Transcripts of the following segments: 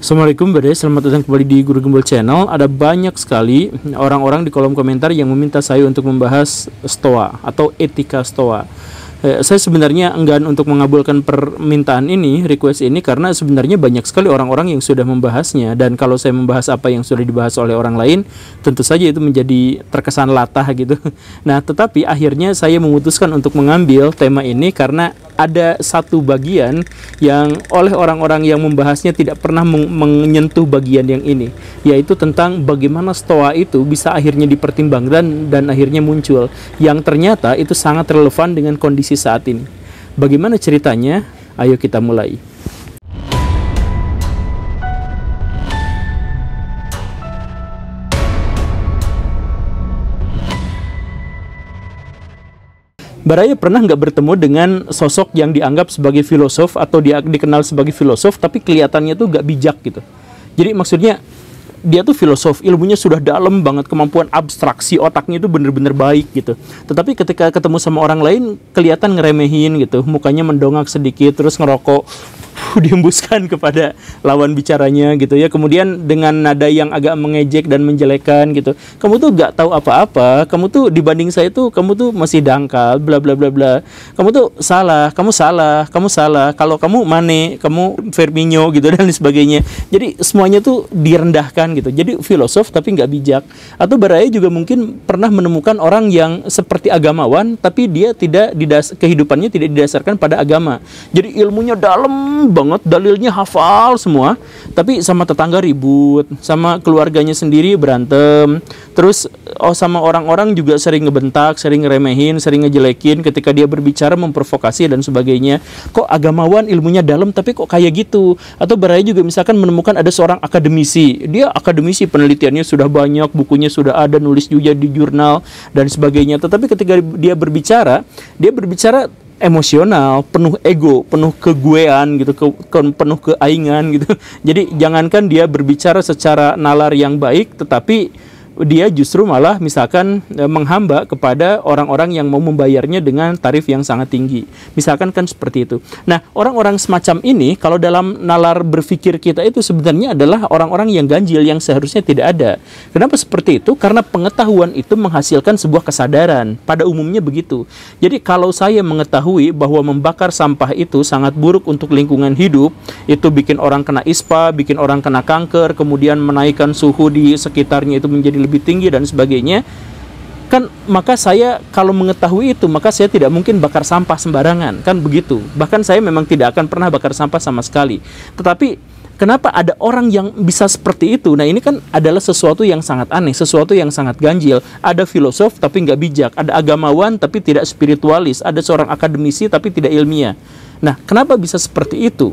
Assalamualaikum Bade, selamat datang kembali di Guru Gembel Channel. Ada banyak sekali orang-orang di kolom komentar yang meminta saya untuk membahas Stoa atau etika Stoa. Saya sebenarnya enggan untuk mengabulkan permintaan ini, request ini, karena sebenarnya banyak sekali orang-orang yang sudah membahasnya. Dan kalau saya membahas apa yang sudah dibahas oleh orang lain, tentu saja itu menjadi terkesan latah gitu. Nah, tetapi akhirnya saya memutuskan untuk mengambil tema ini karena ada satu bagian yang oleh orang-orang yang membahasnya tidak pernah menyentuh bagian yang ini, yaitu tentang bagaimana Stoa itu bisa akhirnya dipertimbangkan dan akhirnya muncul, yang ternyata itu sangat relevan dengan kondisi saat ini. Bagaimana ceritanya? Ayo kita mulai. Baraya pernah nggak bertemu dengan sosok yang dianggap sebagai filosof atau dikenal sebagai filosof, tapi kelihatannya tuh nggak bijak gitu. Jadi maksudnya dia tuh filosof, ilmunya sudah dalam banget, kemampuan abstraksi otaknya itu bener-bener baik gitu. Tetapi ketika ketemu sama orang lain, kelihatan ngeremehin gitu, mukanya mendongak sedikit, terus ngerokok, dihembuskan kepada lawan bicaranya gitu ya. Kemudian dengan nada yang agak mengejek dan menjelekan gitu. Kamu tuh gak tahu apa-apa, kamu tuh dibanding saya tuh kamu tuh masih dangkal, bla bla bla bla. Kamu tuh salah, kamu salah, kamu salah. Kalau kamu Mane, kamu Firmino gitu dan sebagainya. Jadi semuanya tuh direndahkan gitu. Jadi filosof tapi nggak bijak. Atau Baraya juga mungkin pernah menemukan orang yang seperti agamawan tapi dia tidak kehidupannya tidak didasarkan pada agama. Jadi ilmunya dalam banget, dalilnya hafal semua, tapi sama tetangga ribut, sama keluarganya sendiri berantem, terus sama orang-orang juga sering ngebentak, sering ngeremehin, sering ngejelekin ketika dia berbicara, memprovokasi dan sebagainya. Kok agamawan ilmunya dalam tapi kok kayak gitu? Atau Baraya juga misalkan menemukan ada seorang akademisi, dia akademisi, penelitiannya sudah banyak, bukunya sudah ada, nulis juga di jurnal dan sebagainya, tetapi ketika dia berbicara emosional, penuh ego, penuh keguean gitu, penuh keaingan gitu. Jadi jangankan dia berbicara secara nalar yang baik, tetapi dia justru malah misalkan menghamba kepada orang-orang yang mau membayarnya dengan tarif yang sangat tinggi. Misalkan kan seperti itu. Nah, orang-orang semacam ini kalau dalam nalar berpikir kita itu sebenarnya adalah orang-orang yang ganjil, yang seharusnya tidak ada. Kenapa seperti itu? Karena pengetahuan itu menghasilkan sebuah kesadaran. Pada umumnya begitu. Jadi kalau saya mengetahui bahwa membakar sampah itu sangat buruk untuk lingkungan hidup, itu bikin orang kena ispa, bikin orang kena kanker, kemudian menaikkan suhu di sekitarnya itu menjadi lebih tinggi dan sebagainya, kan maka saya kalau mengetahui itu, maka saya tidak mungkin bakar sampah sembarangan, kan begitu. Bahkan saya memang tidak akan pernah bakar sampah sama sekali. Tetapi kenapa ada orang yang bisa seperti itu? Nah, ini kan adalah sesuatu yang sangat aneh, sesuatu yang sangat ganjil. Ada filosof tapi nggak bijak, ada agamawan tapi tidak spiritualis, ada seorang akademisi tapi tidak ilmiah. Nah, kenapa bisa seperti itu?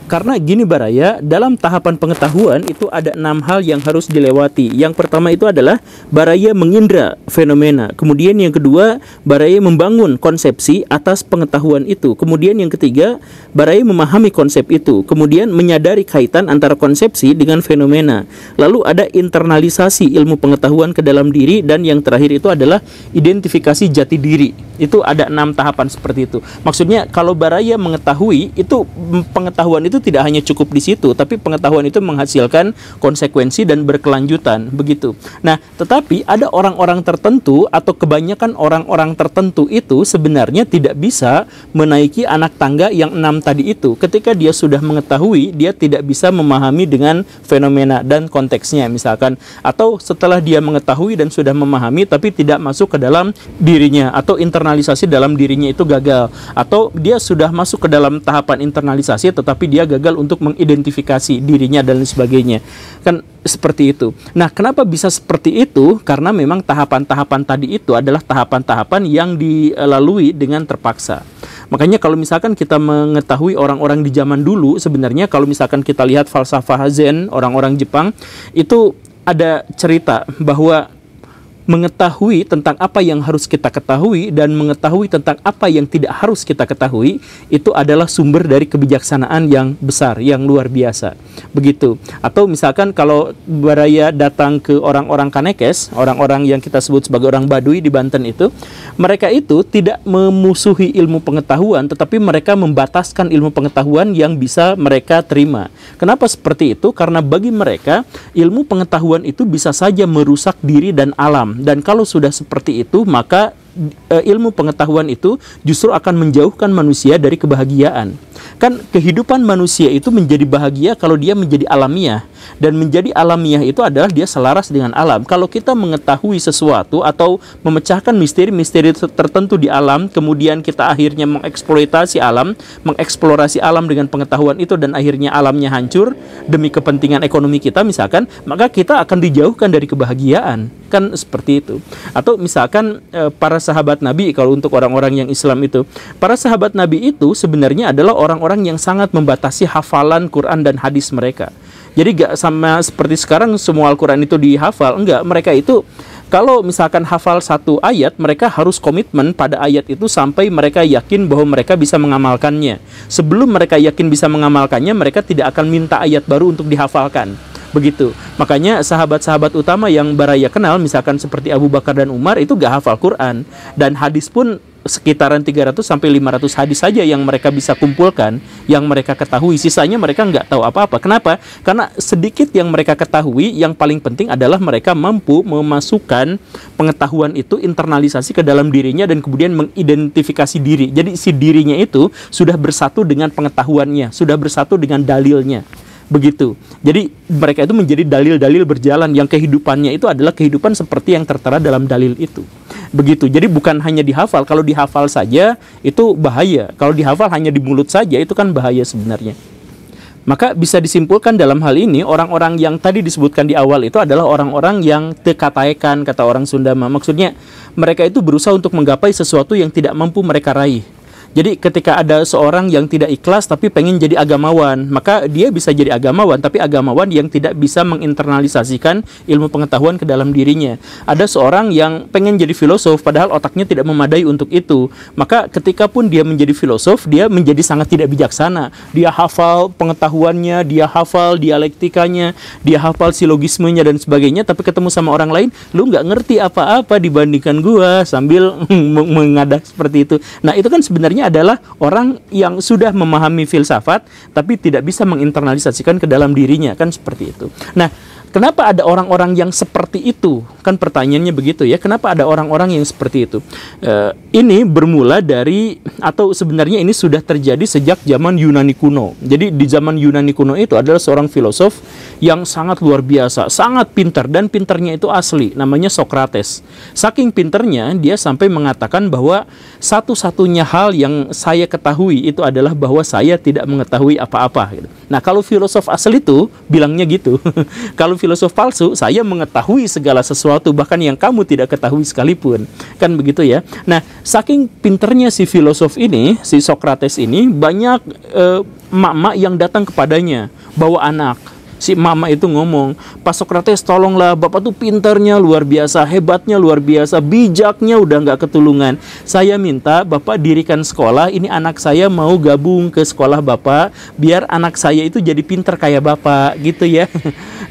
Karena gini Baraya, dalam tahapan pengetahuan itu ada 6 hal yang harus dilewati. Yang pertama itu adalah Baraya mengindra fenomena. Kemudian yang kedua, Baraya membangun konsepsi atas pengetahuan itu. Kemudian yang ketiga, Baraya memahami konsep itu. Kemudian menyadari kaitan antara konsepsi dengan fenomena. Lalu ada internalisasi ilmu pengetahuan ke dalam diri. Dan yang terakhir itu adalah identifikasi jati diri. Itu ada 6 tahapan seperti itu. Maksudnya kalau Baraya mengetahui, itu pengetahuan itu tidak hanya cukup di situ, tapi pengetahuan itu menghasilkan konsekuensi dan berkelanjutan, begitu. Nah, tetapi ada orang-orang tertentu atau kebanyakan orang-orang tertentu itu sebenarnya tidak bisa menaiki anak tangga yang 6 tadi itu. Ketika dia sudah mengetahui, dia tidak bisa memahami dengan fenomena dan konteksnya misalkan, atau setelah dia mengetahui dan sudah memahami tapi tidak masuk ke dalam dirinya, atau internalisasi dalam dirinya itu gagal, atau dia sudah masuk ke dalam tahapan internalisasi tetapi dia gagal untuk mengidentifikasi dirinya dan sebagainya. Kan seperti itu. Nah, kenapa bisa seperti itu? Karena memang tahapan-tahapan tadi itu adalah tahapan-tahapan yang dilalui dengan terpaksa. Makanya kalau misalkan kita mengetahui orang-orang di zaman dulu, sebenarnya kalau misalkan kita lihat falsafah Zen, orang-orang Jepang, itu ada cerita bahwa mengetahui tentang apa yang harus kita ketahui dan mengetahui tentang apa yang tidak harus kita ketahui, itu adalah sumber dari kebijaksanaan yang besar, yang luar biasa. Begitu. Atau misalkan kalau Baraya datang ke orang-orang Kanekes, orang-orang yang kita sebut sebagai orang Baduy di Banten itu, mereka itu tidak memusuhi ilmu pengetahuan, tetapi mereka membataskan ilmu pengetahuan yang bisa mereka terima. Kenapa seperti itu? Karena bagi mereka, ilmu pengetahuan itu bisa saja merusak diri dan alam. Dan kalau sudah seperti itu, maka ilmu pengetahuan itu justru akan menjauhkan manusia dari kebahagiaan. Kan kehidupan manusia itu menjadi bahagia kalau dia menjadi alamiah. Dan menjadi alamiah itu adalah dia selaras dengan alam. Kalau kita mengetahui sesuatu atau memecahkan misteri-misteri tertentu di alam, kemudian kita akhirnya mengeksplorasi alam dengan pengetahuan itu, dan akhirnya alamnya hancur demi kepentingan ekonomi kita misalkan, maka kita akan dijauhkan dari kebahagiaan. Kan seperti itu. Atau misalkan para sahabat Nabi, kalau untuk orang-orang yang Islam itu, para sahabat Nabi itu sebenarnya adalah orang-orang yang sangat membatasi hafalan Quran dan hadis mereka. Jadi gak sama seperti sekarang semua Al-Quran itu dihafal. Enggak, mereka itu kalau misalkan hafal satu ayat, mereka harus komitmen pada ayat itu sampai mereka yakin bahwa mereka bisa mengamalkannya. Sebelum mereka yakin bisa mengamalkannya, mereka tidak akan minta ayat baru untuk dihafalkan. Begitu. Makanya sahabat-sahabat utama yang Baraya kenal, misalkan seperti Abu Bakar dan Umar, itu gak hafal Quran. Dan hadis pun sekitaran 300 sampai 500 hadis saja yang mereka bisa kumpulkan, yang mereka ketahui. Sisanya mereka nggak tahu apa-apa. Kenapa? Karena sedikit yang mereka ketahui, yang paling penting adalah mereka mampu memasukkan pengetahuan itu, internalisasi ke dalam dirinya, dan kemudian mengidentifikasi diri. Jadi si dirinya itu sudah bersatu dengan pengetahuannya, sudah bersatu dengan dalilnya. Begitu. Jadi mereka itu menjadi dalil-dalil berjalan, yang kehidupannya itu adalah kehidupan seperti yang tertera dalam dalil itu. Begitu. Jadi bukan hanya dihafal. Kalau dihafal saja itu bahaya. Kalau dihafal hanya di mulut saja itu kan bahaya sebenarnya. Maka bisa disimpulkan dalam hal ini, orang-orang yang tadi disebutkan di awal itu adalah orang-orang yang tekataekan, kata orang Sunda. Maksudnya mereka itu berusaha untuk menggapai sesuatu yang tidak mampu mereka raih. Jadi ketika ada seorang yang tidak ikhlas tapi pengen jadi agamawan, maka dia bisa jadi agamawan, tapi agamawan yang tidak bisa menginternalisasikan ilmu pengetahuan ke dalam dirinya. Ada seorang yang pengen jadi filosof padahal otaknya tidak memadai untuk itu, maka ketika pun dia menjadi filosof, dia menjadi sangat tidak bijaksana. Dia hafal pengetahuannya, dia hafal dialektikanya, dia hafal silogismenya dan sebagainya, tapi ketemu sama orang lain, lu nggak ngerti apa-apa dibandingkan gua, sambil mengadak seperti itu. Nah itu kan sebenarnya adalah orang yang sudah memahami filsafat tapi tidak bisa menginternalisasikan ke dalam dirinya, kan seperti itu. Nah, kenapa ada orang-orang yang seperti itu? Kan pertanyaannya begitu ya. Kenapa ada orang-orang yang seperti itu? Ini bermula dari, atau sebenarnya ini sudah terjadi sejak zaman Yunani kuno. Jadi di zaman Yunani kuno itu adalah seorang filosof yang sangat luar biasa, sangat pintar, dan pintarnya itu asli, namanya Sokrates. Saking pintarnya, dia sampai mengatakan bahwa satu-satunya hal yang saya ketahui itu adalah bahwa saya tidak mengetahui apa-apa. Nah, kalau filosof asli itu bilangnya gitu. Kalau filosof palsu, saya mengetahui segala sesuatu, bahkan yang kamu tidak ketahui sekalipun. Kan begitu ya. Nah, saking pinternya si filosof ini, si Sokrates ini, banyak emak-emak yang datang kepadanya bawa anak. Si mama itu ngomong, Pak Sokrates tolonglah, Bapak tuh pintarnya luar biasa, hebatnya luar biasa, bijaknya udah nggak ketulungan. Saya minta Bapak dirikan sekolah, ini anak saya mau gabung ke sekolah Bapak, biar anak saya itu jadi pintar kayak Bapak, gitu ya.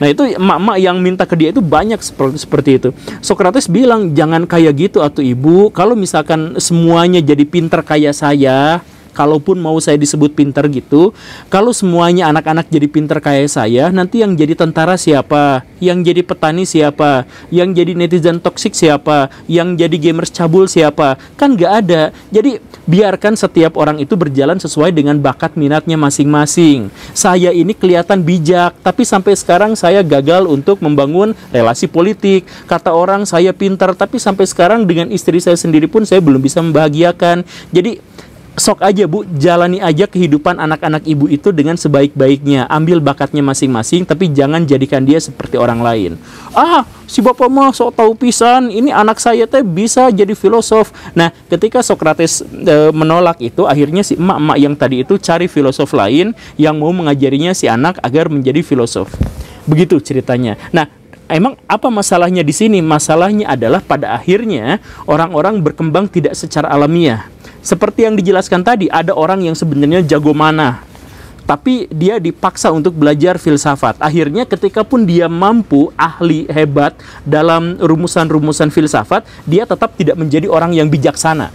Nah itu emak-emak yang minta ke dia itu banyak seperti itu. Sokrates bilang, jangan kayak gitu atuh ibu, kalau misalkan semuanya jadi pintar kayak saya, kalaupun mau saya disebut pintar gitu, kalau semuanya anak-anak jadi pintar kayak saya, nanti yang jadi tentara siapa? Yang jadi petani siapa? Yang jadi netizen toksik siapa? Yang jadi gamers cabul siapa? Kan nggak ada. Jadi biarkan setiap orang itu berjalan sesuai dengan bakat minatnya masing-masing. Saya ini kelihatan bijak, tapi sampai sekarang saya gagal untuk membangun relasi politik. Kata orang saya pintar, tapi sampai sekarang dengan istri saya sendiri pun saya belum bisa membahagiakan. Jadi sok aja Bu, jalani aja kehidupan anak-anak ibu itu dengan sebaik-baiknya. Ambil bakatnya masing-masing, tapi jangan jadikan dia seperti orang lain. Ah, si bapak mah sok tahu pisan, ini anak saya teh bisa jadi filosof. Nah, ketika Sokrates menolak itu, akhirnya si emak-emak yang tadi itu cari filosof lain yang mau mengajarinya si anak agar menjadi filosof. Begitu ceritanya. Nah, emang apa masalahnya di sini? Masalahnya adalah pada akhirnya orang-orang berkembang tidak secara alamiah. Seperti yang dijelaskan tadi, ada orang yang sebenarnya jago manah, tapi dia dipaksa untuk belajar filsafat. Akhirnya ketika pun dia mampu, ahli, hebat dalam rumusan-rumusan filsafat, dia tetap tidak menjadi orang yang bijaksana.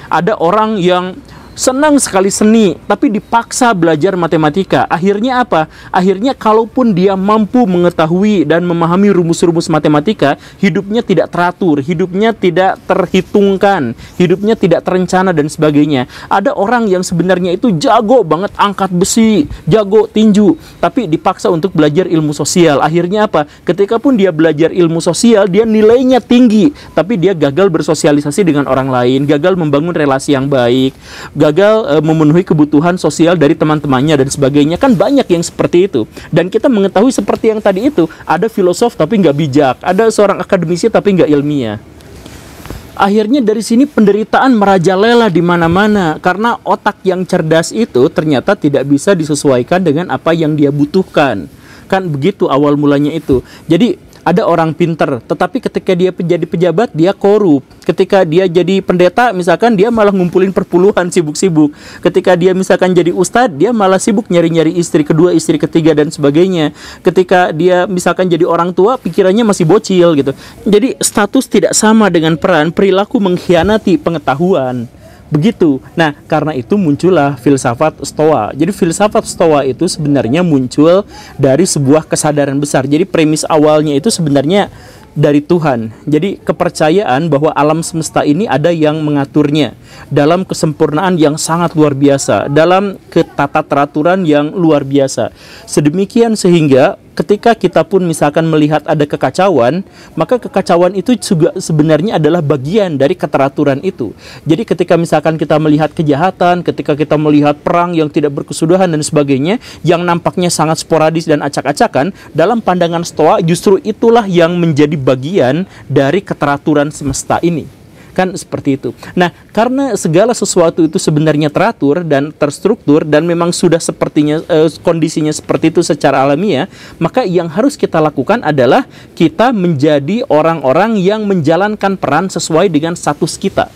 Ada orang yang senang sekali seni, tapi dipaksa belajar matematika. Akhirnya apa? Akhirnya kalaupun dia mampu mengetahui dan memahami rumus-rumus matematika, hidupnya tidak teratur, hidupnya tidak terhitungkan, hidupnya tidak terencana dan sebagainya. Ada orang yang sebenarnya itu jago banget angkat besi, jago tinju, tapi dipaksa untuk belajar ilmu sosial. Akhirnya apa? Ketika pun dia belajar ilmu sosial, dia nilainya tinggi, tapi dia gagal bersosialisasi dengan orang lain, gagal membangun relasi yang baik, gagal memenuhi kebutuhan sosial dari teman-temannya dan sebagainya. Kan banyak yang seperti itu. Dan kita mengetahui seperti yang tadi itu, ada filosof tapi nggak bijak, ada seorang akademisi tapi nggak ilmiah. Akhirnya dari sini penderitaan merajalela di mana-mana, karena otak yang cerdas itu ternyata tidak bisa disesuaikan dengan apa yang dia butuhkan. Kan begitu awal mulanya itu. Jadi ada orang pinter, tetapi ketika dia jadi pejabat, dia korup. Ketika dia jadi pendeta, misalkan dia malah ngumpulin perpuluhan, sibuk-sibuk. Ketika dia misalkan jadi ustadz, dia malah sibuk nyari-nyari istri kedua, istri ketiga, dan sebagainya. Ketika dia misalkan jadi orang tua, pikirannya masih bocil gitu. Jadi status tidak sama dengan peran, perilaku mengkhianati pengetahuan. Begitu. Nah, karena itu muncullah filsafat Stoa. Jadi filsafat Stoa itu sebenarnya muncul dari sebuah kesadaran besar. Jadi premis awalnya itu sebenarnya dari Tuhan. Jadi kepercayaan bahwa alam semesta ini ada yang mengaturnya dalam kesempurnaan yang sangat luar biasa, dalam ketatateraturan yang luar biasa. Sedemikian sehingga ketika kita pun misalkan melihat ada kekacauan, maka kekacauan itu juga sebenarnya adalah bagian dari keteraturan itu. Jadi ketika misalkan kita melihat kejahatan, ketika kita melihat perang yang tidak berkesudahan dan sebagainya, yang nampaknya sangat sporadis dan acak-acakan, dalam pandangan Stoa justru itulah yang menjadi bagian dari keteraturan semesta ini. Kan seperti itu. Nah, karena segala sesuatu itu sebenarnya teratur dan terstruktur dan memang sudah sepertinya kondisinya seperti itu secara alamiah, maka yang harus kita lakukan adalah kita menjadi orang-orang yang menjalankan peran sesuai dengan status kita.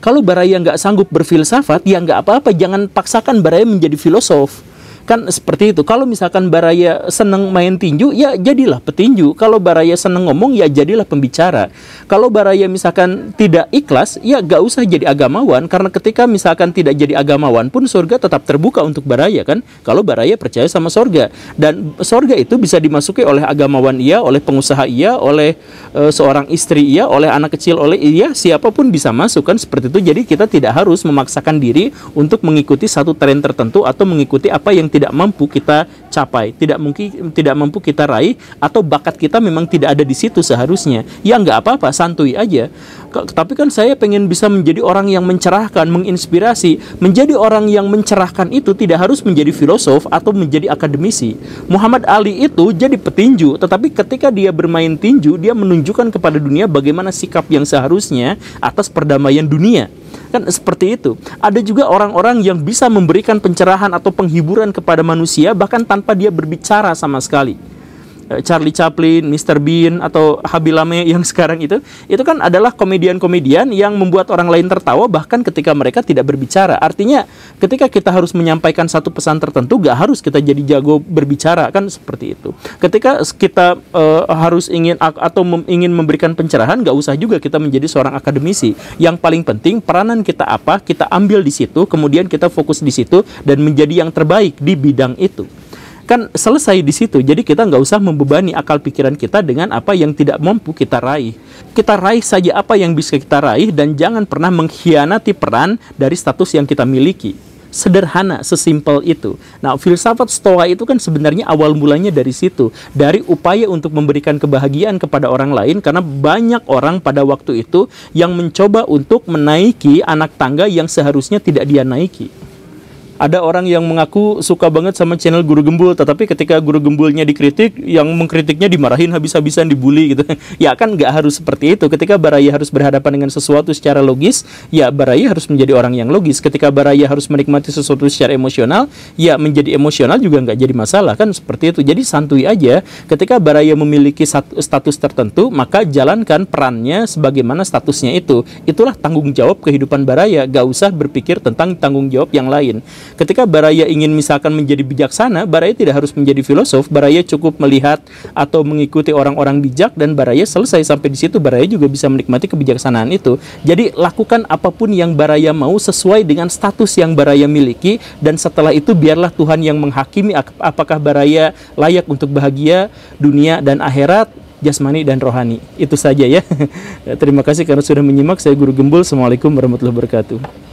Kalau Baraya nggak sanggup berfilsafat, ya nggak apa-apa, jangan paksakan Baraya menjadi filosof. Kan seperti itu. Kalau misalkan Baraya seneng main tinju, ya jadilah petinju. Kalau Baraya seneng ngomong, ya jadilah pembicara. Kalau Baraya misalkan tidak ikhlas, ya gak usah jadi agamawan. Karena ketika misalkan tidak jadi agamawan pun, surga tetap terbuka untuk Baraya kan. Kalau Baraya percaya sama surga. Dan surga itu bisa dimasuki oleh agamawan iya, oleh pengusaha iya, oleh seorang istri iya, oleh anak kecil oleh iya, siapapun bisa masuk kan seperti itu. Jadi kita tidak harus memaksakan diri untuk mengikuti satu tren tertentu atau mengikuti apa yang tidak mampu kita capai, tidak mampu kita raih, atau bakat kita memang tidak ada di situ seharusnya. Ya nggak apa-apa, santuy aja. Tapi kan saya pengen bisa menjadi orang yang mencerahkan, menginspirasi. Menjadi orang yang mencerahkan itu tidak harus menjadi filosof atau menjadi akademisi. Muhammad Ali itu jadi petinju, tetapi ketika dia bermain tinju, dia menunjukkan kepada dunia bagaimana sikap yang seharusnya atas perdamaian dunia. Kan seperti itu. Ada juga orang-orang yang bisa memberikan pencerahan atau penghiburan kepada manusia bahkan tanpa dia berbicara sama sekali. Charlie Chaplin, Mr. Bean, atau Habil Lame yang sekarang itu kan adalah komedian-komedian yang membuat orang lain tertawa bahkan ketika mereka tidak berbicara. Artinya ketika kita harus menyampaikan satu pesan tertentu, gak harus kita jadi jago berbicara, kan seperti itu. Ketika kita harus ingin memberikan pencerahan, gak usah juga kita menjadi seorang akademisi. Yang paling penting peranan kita apa, kita ambil di situ, kemudian kita fokus di situ dan menjadi yang terbaik di bidang itu. Kan selesai di situ. Jadi kita nggak usah membebani akal pikiran kita dengan apa yang tidak mampu kita raih. Kita raih saja apa yang bisa kita raih dan jangan pernah mengkhianati peran dari status yang kita miliki. Sederhana, sesimpel itu. Nah, filsafat Stoa itu kan sebenarnya awal mulanya dari situ, dari upaya untuk memberikan kebahagiaan kepada orang lain, karena banyak orang pada waktu itu yang mencoba untuk menaiki anak tangga yang seharusnya tidak dia naiki. Ada orang yang mengaku suka banget sama channel Guru Gembul, tetapi ketika Guru Gembulnya dikritik, yang mengkritiknya dimarahin habis-habisan, dibully gitu. Ya kan nggak harus seperti itu. Ketika Baraya harus berhadapan dengan sesuatu secara logis, ya Baraya harus menjadi orang yang logis. Ketika Baraya harus menikmati sesuatu secara emosional, ya menjadi emosional juga nggak jadi masalah, kan seperti itu. Jadi santuy aja. Ketika Baraya memiliki status tertentu, maka jalankan perannya sebagaimana statusnya itu. Itulah tanggung jawab kehidupan Baraya. Gak usah berpikir tentang tanggung jawab yang lain. Ketika Baraya ingin misalkan menjadi bijaksana, Baraya tidak harus menjadi filosof. Baraya cukup melihat atau mengikuti orang-orang bijak, dan Baraya selesai sampai di situ. Baraya juga bisa menikmati kebijaksanaan itu. Jadi lakukan apapun yang Baraya mau sesuai dengan status yang Baraya miliki, dan setelah itu biarlah Tuhan yang menghakimi apakah Baraya layak untuk bahagia dunia dan akhirat, jasmani dan rohani. Itu saja ya. Terima kasih karena sudah menyimak. Saya Guru Gembul. Assalamualaikum warahmatullahi wabarakatuh.